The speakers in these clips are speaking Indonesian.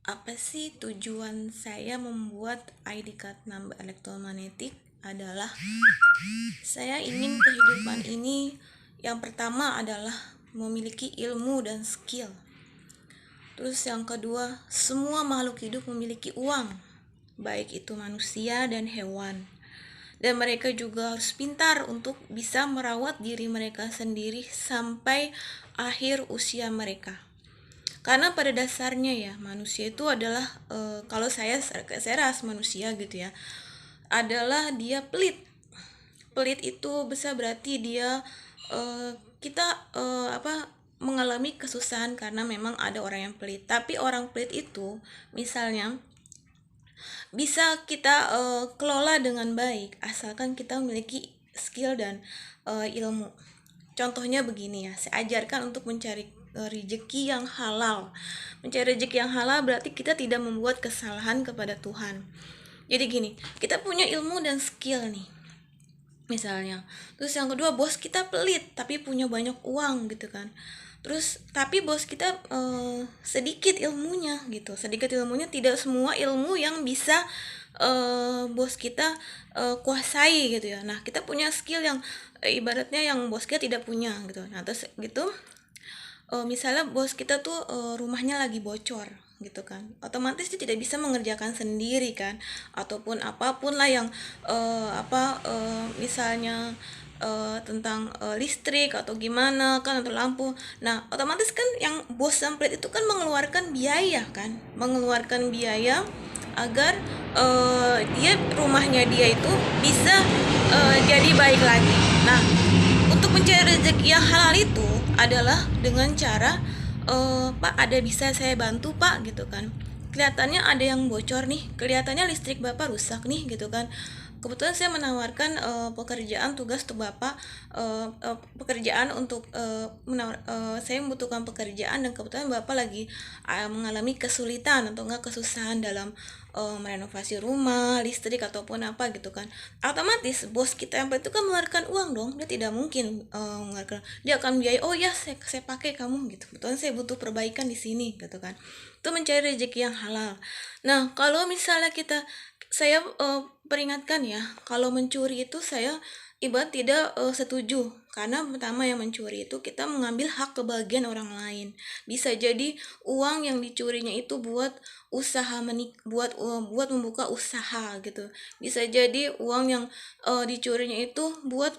Apa sih tujuan saya membuat ID card number elektromagnetik? Adalah saya ingin kehidupan ini yang pertama adalah memiliki ilmu dan skill. Terus yang kedua, semua makhluk hidup memiliki uang, baik itu manusia dan hewan. Dan mereka juga harus pintar untuk bisa merawat diri mereka sendiri sampai akhir usia mereka. Karena pada dasarnya ya manusia itu adalah kalau saya ras manusia gitu ya, adalah dia pelit. Pelit itu bisa berarti dia kita mengalami kesusahan karena memang ada orang yang pelit. Tapi orang pelit itu misalnya bisa kita kelola dengan baik asalkan kita memiliki skill dan ilmu. Contohnya begini ya, saya ajarkan untuk mencari rezeki yang halal. Mencari rezeki yang halal berarti kita tidak membuat kesalahan kepada Tuhan. Jadi gini, kita punya ilmu dan skill nih, misalnya. Terus yang kedua, bos kita pelit tapi punya banyak uang gitu kan. Terus tapi bos kita sedikit ilmunya gitu. Sedikit ilmunya, tidak semua ilmu yang bisa bos kita kuasai gitu ya. Nah, kita punya skill yang ibaratnya yang bos kita tidak punya gitu. Nah, terus gitu misalnya bos kita tuh rumahnya lagi bocor gitu kan, otomatis dia tidak bisa mengerjakan sendiri kan, ataupun apapun lah yang misalnya tentang listrik atau gimana kan, atau lampu. Nah, otomatis kan yang bos samplet itu kan mengeluarkan biaya kan, mengeluarkan biaya agar dia rumahnya dia itu bisa jadi baik lagi. Nah, untuk mencari rezeki yang halal itu adalah dengan cara Pak, ada bisa saya bantu Pak gitu kan. Kelihatannya ada yang bocor nih, kelihatannya listrik Bapak rusak nih gitu kan. Kebetulan saya menawarkan pekerjaan tugas untuk Bapak, pekerjaan untuk saya membutuhkan pekerjaan, dan kebetulan Bapak lagi mengalami kesulitan atau enggak kesusahan dalam merenovasi rumah, listrik ataupun apa gitu kan. Otomatis bos kita yang itu kan mengeluarkan uang dong, dia tidak mungkin mengeluarkan, dia akan biaya, oh ya saya pakai kamu gitu, kebetulan saya butuh perbaikan di sini gitu kan. Itu mencari rezeki yang halal. Nah, kalau misalnya saya peringatkan ya, kalau mencuri itu saya ibarat tidak setuju, karena pertama yang mencuri itu kita mengambil hak kebahagiaan orang lain. Bisa jadi uang yang dicurinya itu buat usaha buat membuka usaha gitu. Bisa jadi uang yang dicurinya itu buat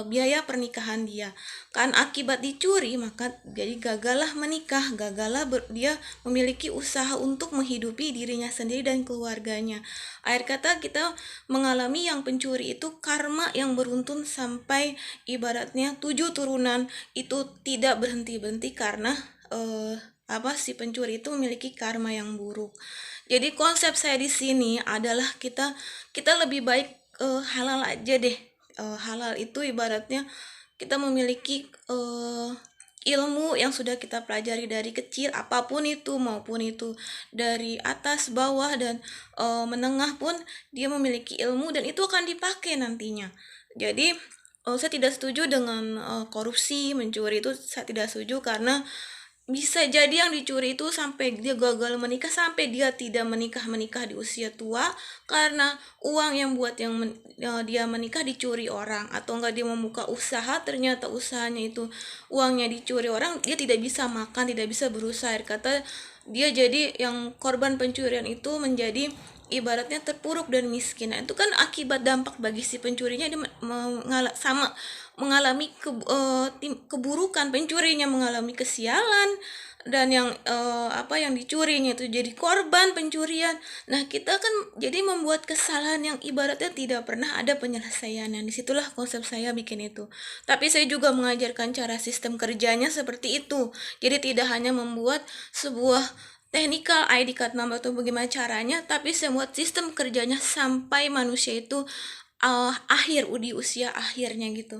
biaya pernikahan dia kan. Akibat dicuri maka jadi gagallah menikah, gagallah dia memiliki usaha untuk menghidupi dirinya sendiri dan keluarganya. Akhir kata kita mengalami yang pencuri itu karma yang beruntun sampai ibaratnya 7 turunan itu tidak berhenti-berhenti karena si pencuri itu memiliki karma yang buruk. Jadi konsep saya di sini adalah kita lebih baik halal aja deh. Halal itu ibaratnya kita memiliki ilmu yang sudah kita pelajari dari kecil, apapun itu, maupun itu dari atas bawah dan menengah pun dia memiliki ilmu dan itu akan dipakai nantinya. Jadi saya tidak setuju dengan korupsi, mencuri itu saya tidak setuju, karena bisa jadi yang dicuri itu sampai dia gagal menikah, sampai dia tidak menikah di usia tua karena uang yang buat dia menikah dicuri orang, atau enggak dia membuka usaha ternyata usahanya itu uangnya dicuri orang, dia tidak bisa makan, tidak bisa berusaha. Kata dia jadi yang korban pencurian itu menjadi ibaratnya terpuruk dan miskin. Nah, itu kan akibat dampak bagi si pencurinya, dia mengalami keburukan, pencurinya mengalami kesialan, dan yang dicurinya itu jadi korban pencurian. Nah, kita kan jadi membuat kesalahan yang ibaratnya tidak pernah ada penyelesaiannya. Disitulah konsep saya bikin itu. Tapi saya juga mengajarkan cara sistem kerjanya seperti itu. Jadi tidak hanya membuat sebuah technical ID card number atau bagaimana caranya, tapi semua sistem kerjanya sampai manusia itu akhir di usia akhirnya gitu.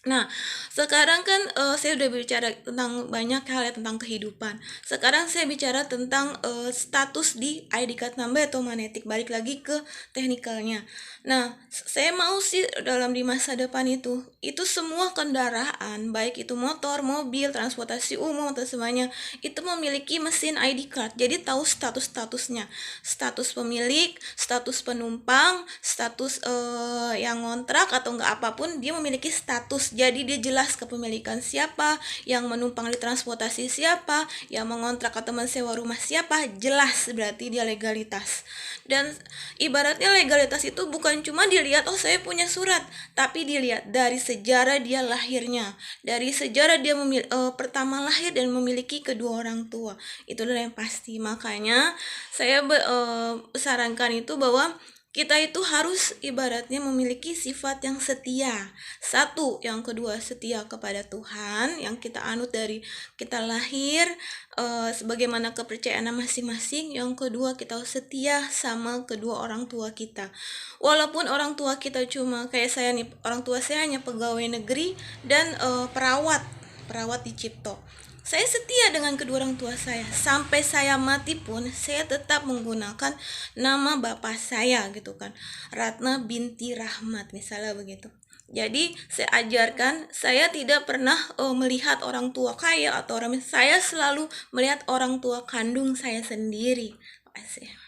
Nah, sekarang kan saya udah bicara tentang banyak hal ya tentang kehidupan. Sekarang saya bicara tentang status di ID card number atau magnetik. Balik lagi ke teknikalnya. Nah, saya mau sih dalam di masa depan itu semua kendaraan, baik itu motor, mobil, transportasi umum atau semuanya, itu memiliki mesin ID card. Jadi tahu status-statusnya, status pemilik, status penumpang, status yang ngontrak atau enggak apapun, dia memiliki status. Jadi dia jelas kepemilikan siapa, yang menumpang di transportasi siapa, yang mengontrak atau mensewa rumah siapa, jelas berarti dia legalitas. Dan ibaratnya legalitas itu bukan cuma dilihat oh saya punya surat, tapi dilihat dari sejarah dia lahirnya, dari sejarah dia pertama lahir dan memiliki kedua orang tua. Itu adalah yang pasti. Makanya saya sarankan itu bahwa kita itu harus ibaratnya memiliki sifat yang setia. Satu, yang kedua setia kepada Tuhan yang kita anut dari kita lahir, sebagaimana kepercayaan masing-masing. Yang kedua, kita setia sama kedua orang tua kita. Walaupun orang tua kita cuma kayak saya nih, orang tua saya hanya pegawai negeri dan perawat di Cipto. Saya setia dengan kedua orang tua saya. Sampai saya mati pun saya tetap menggunakan nama bapak saya gitu kan. Ratna binti Rahmat misalnya begitu. Jadi saya ajarkan saya tidak pernah melihat orang tua kaya atau orang, saya selalu melihat orang tua kandung saya sendiri. Makasih.